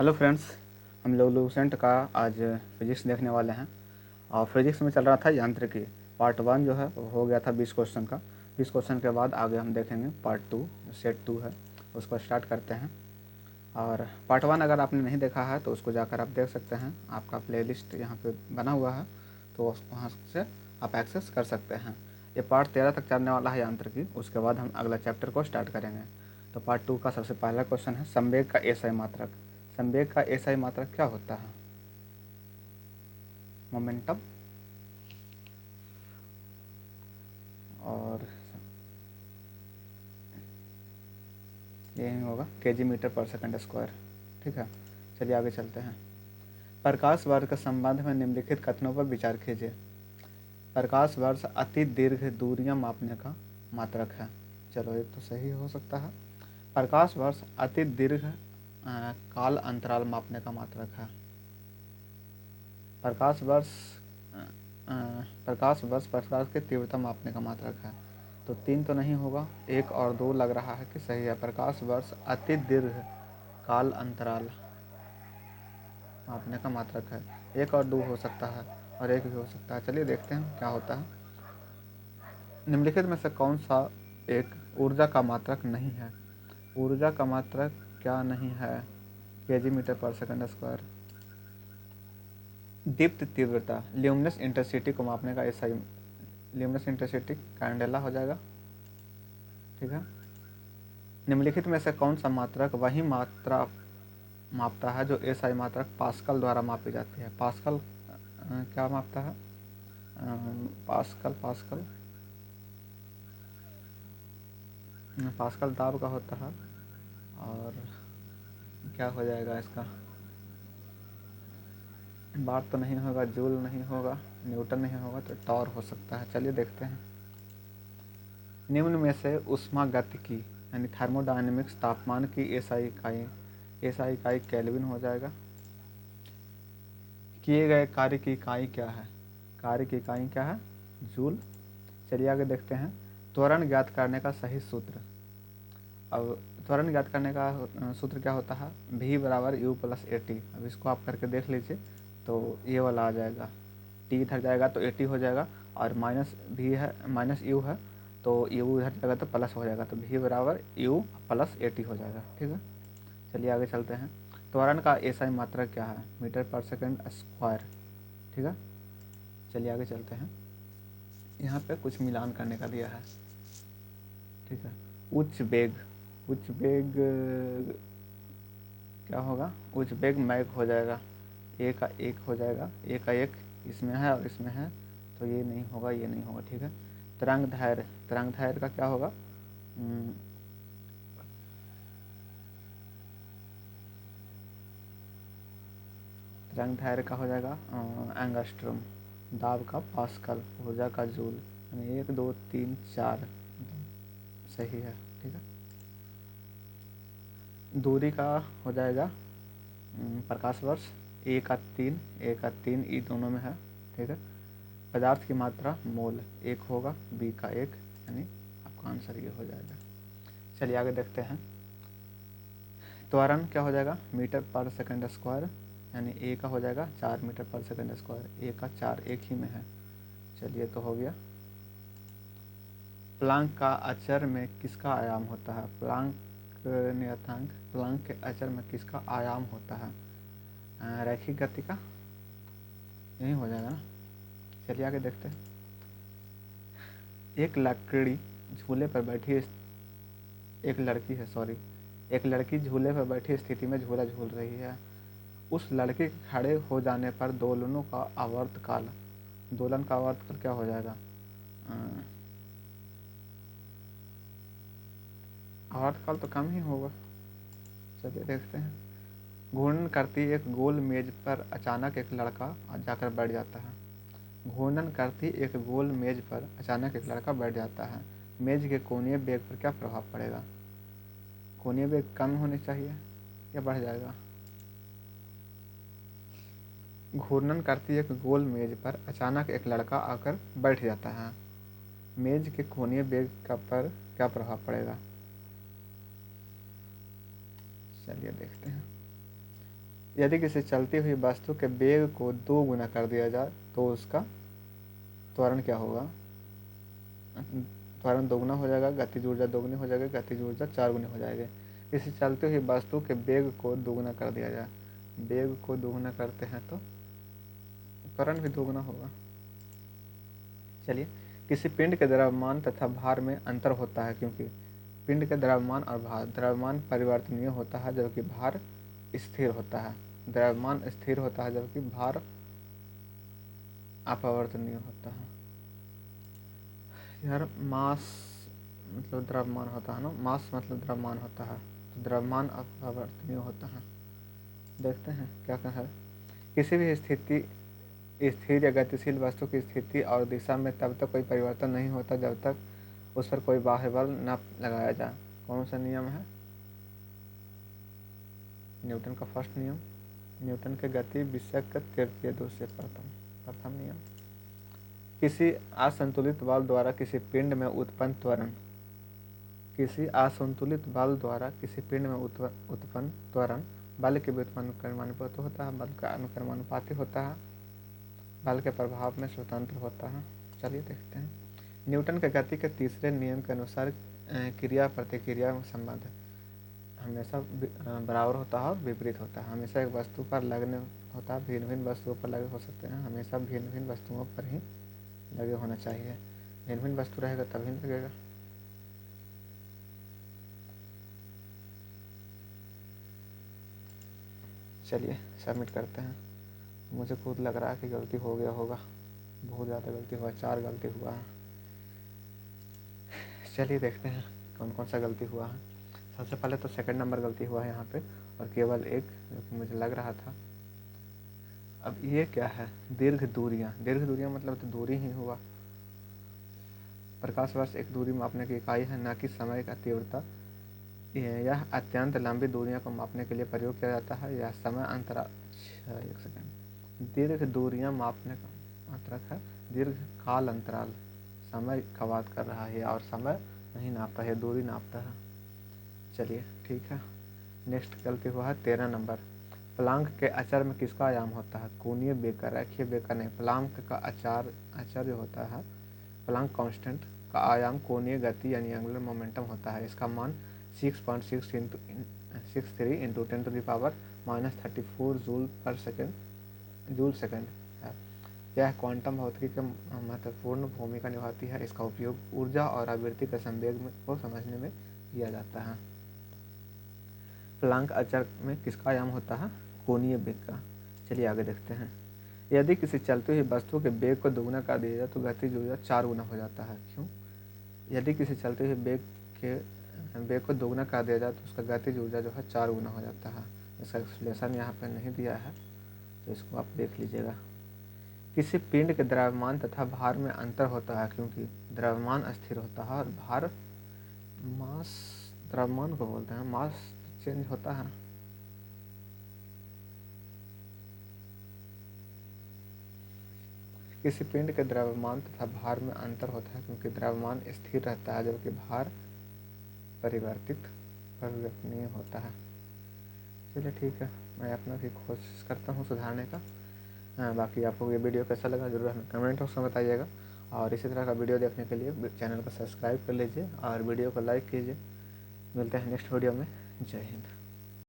Hello friends, हम लोग Lucent का आज फिजिक्स देखने वाले हैं। और फिजिक्स में चल रहा था यांत्रिकी। पार्ट 1 जो है वो हो गया था 20 क्वेश्चन का। 20 क्वेश्चन के बाद आगे हम देखेंगे पार्ट 2, सेट 2 है, उसको स्टार्ट करते हैं। और पार्ट 1 अगर आपने नहीं देखा है तो उसको जाकर आप देख सकते हैं। आपका प्लेलिस्ट यहाँ पे बना हुआ है, तो वहाँ से आप एक्सेस कर सकते हैं। ये पार्ट 13 तक चलने वाला है यांत्रिकी। उसके बाद हम अगला चैप्टर को स्टार्ट करेंगे। तो पार्ट 2 का सबसे पहला क्वेश्चन है, संवेग का एसआई मात्रक। संवेग का एसआई मात्रक क्या होता है? मोमेंटम। और यही होगा केजी मीटर पर सेकंड स्क्वायर। ठीक है, चलिए आगे चलते हैं। प्रकाश वर्ष के संबंध में निम्नलिखित कथनों पर विचार कीजिए। प्रकाश वर्ष अति दीर्घ दूरियां मापने का मात्रक है। चलो, ये तो सही हो सकता है। प्रकाश वर्ष अति दीर्घ काल अंतराल मापने का मात्रक है। प्रकाश वर्ष प्रकाश की तीव्रता मापने का मात्रक है। तो 3 तो नहीं होगा, 1 और 2 लग रहा है कि सही है। प्रकाश वर्ष अति दीर्घ काल अंतराल मापने का मात्रक है। 1 और 2 हो सकता है और 1 भी हो सकता है। चलिए देखते हैं क्या होता है। निम्नलिखित में से कौन सा एक ऊर्जा का मात्रक नहीं है? ऊर्जा का मात्रक क्या नहीं है? केजी मीटर पर सेकंड स्क्वायर। दीप्त तीव्रता, ल्यूमिनस इंटेंसिटी को मापने का एसआई। ल्यूमिनस इंटेंसिटी कैंडेला हो जाएगा। ठीक है। निम्नलिखित में से कौन सा मात्रक वही मात्रा मापता है जो एसआई मात्रक पास्कल द्वारा मापी जाती है? पास्कल क्या मापता है? पास्कल पास्कल पास्कल दाब का होता है। और क्या हो जाएगा इसका? बार तो नहीं होगा, जूल नहीं होगा, न्यूटन नहीं होगा, तो टॉर हो सकता है। चलिए देखते हैं। निम्न में से ऊष्मागतिकी यानी थर्मोडायनेमिक्स तापमान की एसआई इकाई केल्विन हो जाएगा। किए गए कार्य की इकाई क्या है? कार्य की इकाई क्या है? जूल। चलिए आगे देखते हैं। त्वरण ज्ञात करने का सही सूत्र। अब त्वरण ज्ञात करने का सूत्र क्या होता है? v बराबर u प्लस ए टी। अब इसको आप करके देख लीजिए, तो ये वाला आ जाएगा। t इधर जाएगा तो ए टी हो जाएगा, और माइनस v है, माइनस u है, तो u इधर जाएगा तो प्लस हो जाएगा, तो v बराबर u प्लस ए टी हो जाएगा। ठीक है, चलिए आगे चलते हैं। त्वरण का एसआई मात्रक क्या है? मीटर पर सेकंड स्क्वायर। ठीक है, चलिए आगे चलते हैं। यहाँ पे कुछ मिलान करने का दिया है। ठीक है। उच्च वेग क्या होगा? उच्च वेग मैग हो जाएगा। ए का 1 हो जाएगा, ए का 1 इसमें है और इसमें है, तो ये नहीं होगा, ये नहीं होगा। ठीक है। तरंग धैर्य का क्या होगा? तरंग धैर्य का हो जाएगा एंगस्ट्रॉम। दाब का पास्कल, ऊर्जा का जूल। यानी 1 2 3 4 सही है। ठीक है। दूरी का हो जाएगा प्रकाश वर्ष। ए का 3 ई दोनों में है। ठीक है। पदार्थ की मात्रा मोल 1 होगा, बी का 1, यानी आपका आंसर ये हो जाएगा। चलिए आगे देखते हैं। त्वरण क्या हो जाएगा? मीटर पर सेकंड स्क्वायर, यानी ए का हो जाएगा 4 मीटर पर सेकंड स्क्वायर। ए का 4 एक ही में है। चलिए, तो हो गया। प्लांक का अचर में किसका आयाम होता है? प्लांक नियतांक, प्लांक के अचर में किसका आयाम होता है? रैखिक गति का, यही हो जाएगा ना। चलिए आगे देखते हैं। एक लकड़ी झूले पर बैठी एक लड़की है, सॉरी, एक लड़की झूले पर बैठी स्थिति में झूला झूल रही है। उस लड़के के खड़े हो जाने पर दोलन का आवर्तकाल क्या हो जाएगा? आवर्तकाल तो कम ही होगा। चलिए देखते हैं। घूर्णन करती एक गोल मेज पर अचानक एक लड़का जाकर बैठ जाता है। घूर्णन करती एक गोल मेज पर अचानक एक लड़का बैठ जाता है। मेज के कोणीय वेग पर क्या प्रभाव पड़ेगा? कोणीय वेग कम होनी चाहिए या बढ़ जाएगा? घूर्णन करती एक गोल मेज पर अचानक एक लड़का आकर बैठ जाता है। मेज के कोणीय वेग पर क्या प्रभाव पड़ेगा? चलिए देखते हैं। यदि किसी चलती हुई वस्तु के वेग को 2 गुना कर दिया जाए तो उसका त्वरण क्या होगा? त्वरण दोगुना हो जाएगा, गतिज ऊर्जा दोगुनी हो जाएगी, गतिज ऊर्जा 4 गुनी हो जाएगी। किसी चलती हुई वस्तु के वेग को दोगुना कर दिया जाए, वेग को दोगुना करते हैं तो त्वरण भी दोगुना होगा। चलिए, किसी पिंड के द्रव्यमान तथा भार में अंतर होता है क्योंकि पिंड के द्रव्यमान और भार, द्रव्यमान परिवर्तनीय होता है जबकि भार स्थिर होता है। द्रव्यमान स्थिर होता है जबकि भार अपरिवर्तनीय होता है। यार मास मतलब द्रव्यमान होता है ना, मास मतलब द्रव्यमान होता है, तो द्रव्यमान अपरिवर्तनीय होता है। देखते हैं क्या क्या है। किसी भी स्थिति स्थिर या गतिशील वस्तु की स्थिति और दिशा में तब तक कोई परिवर्तन नहीं होता जब तक उस पर कोई बाह्य बल न लगाया जाए। कौन सा नियम है? न्यूटन का फर्स्ट नियम, न्यूटन के गति विषय का तृतीय दूसरे प्रथम नियम। किसी असंतुलित बल द्वारा किसी पिंड में उत्पन्न त्वरण, किसी असंतुलित बल द्वारा किसी पिंड में उत्पन्न त्वरण बल के व्युत्क्रमानुपाती होता है, बल का अनुक्रमानुपाती होता है, बल के प्रभाव में स्वतंत्र होता है। चलिए देखते हैं। न्यूटन के गति के तीसरे नियम के अनुसार क्रिया प्रतिक्रिया संबंध हमेशा बराबर होता है और विपरीत होता है। हमेशा एक वस्तु पर लगने होता है, भिन्न भिन्न वस्तुओं पर लगे हो सकते हैं, हमेशा भिन्न भिन्न वस्तुओं पर ही लगे होना चाहिए। भिन्न भिन्न वस्तु रहेगा तभी लगेगा। चलिए सबमिट करते हैं। मुझे खुद लग रहा है कि गलती हो गया होगा, बहुत ज़्यादा गलती हुआ, 4 गलती हुआ है। चलिए देखते हैं कौन कौन सा गलती हुआ है। सबसे पहले तो सेकंड नंबर गलती हुआ है यहाँ पे, और केवल एक जो कि मुझे लग रहा था। अब ये क्या है? दीर्घ दूरियाँ, दीर्घ दूरियाँ मतलब तो दूरी ही हुआ। प्रकाश वर्ष एक दूरी मापने की इकाई है, न कि समय का तीव्रता। यह अत्यंत लंबी दूरियों को मापने के लिए प्रयोग किया जाता है। यह समय अंतराल, एक सेकंड, दीर्घ दूरियां मापने का मात्रक है, दीर्घ काल अंतराल समय का बात कर रहा है और समय नहीं नापता है, दूरी नापता है। चलिए ठीक है। नेक्स्ट गलती हुआ है 13 नंबर। प्लांक के अचर में किसका आयाम होता है? कोणीय बेग का, रेखीय बेग का नहीं। प्लांक का अचर जो होता है, प्लांक कांस्टेंट का आयाम कोणीय गति यानी एंगुलर मोमेंटम होता है। इसका मान 6.63 इंटू 10⁻⁻34 जूल सेकेंड है। यह क्वांटम भौतिकी के महत्वपूर्ण भूमिका निभाती है। इसका उपयोग ऊर्जा और आवृत्ति के संवेग को समझने में किया जाता है। प्लांक अचर में किसका आयाम होता है? कोणीय बेग का। चलिए आगे देखते हैं। यदि किसी चलती हुई वस्तु के बेग को दोगुना कर दिया जाए तो गतिज ऊर्जा 4 गुना हो जाता है। क्यों? यदि किसी चलते हुए बेग को दोगुना कर दिया जाए तो उसका गतिज ऊर्जा जो है 4 गुना हो जाता है। इसका एक्सप्लेनेशन यहाँ पर नहीं दिया है, तो इसको आप देख लीजिएगा। किसी पिंड के द्रव्यमान तथा भार में अंतर होता है क्योंकि द्रव्यमान स्थिर होता है और भार, मास, द्रव्यमान को बोलते हैं, मास चेंज होता है। किसी पिंड के द्रव्यमान तथा भार में अंतर होता है क्योंकि द्रव्यमान स्थिर रहता है जबकि भार परिवर्तनीय होता है। चलिए ठीक है, मैं अपना भी कोशिश करता हूँ सुधारने का। बाकी आपको ये वीडियो कैसा लगा जरूर हमें कमेंट बॉक्स में बताइएगा, और इसी तरह का वीडियो देखने के लिए चैनल को सब्सक्राइब कर लीजिए और वीडियो को लाइक कीजिए। मिलते हैं नेक्स्ट वीडियो में। जय हिंद।